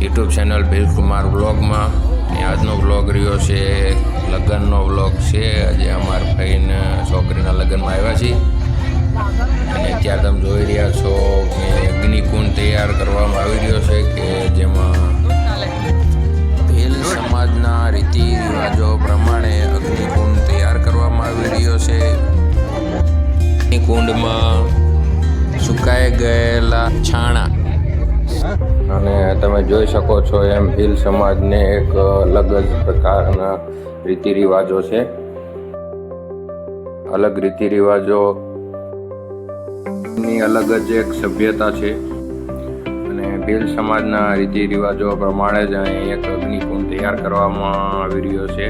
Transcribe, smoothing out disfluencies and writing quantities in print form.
YouTube channel Bhil Kumar વ્લોગમાં. આજનો vlog રહ્યો છે લગ્નનો વ્લોગ છે. આજે અમારા ભાઈને છોકરીના લગ્નમાં આવ્યા છીએ અને અત્યારે તમે જોઈ રહ્યા છો કે અગ્નિકુંડ તૈયાર કરવામાં આવી રહ્યો છે કે જેમાં ભીલ સમાજના રીતિ રિવાજો પ્રમાણે અગ્નિકુંડ તૈયાર કરવામાં આવી રહ્યો છે. અગ્નિકુંડમાં સુકાઈ ગયેલા છાણા અને તમે જોઈ શકો છો એમ ભીલ સમાજને એક અલગ જ પ્રકારના રીતિ રિવાજો છે. અલગ રીતિ રિવાજો ની અલગ જ એક સભ્યતા છે અને ભીલ સમાજના રીતિ રિવાજો પ્રમાણે જ અહીં એક અગ્નિકુંડ તૈયાર કરવામાં આવી રહ્યો છે.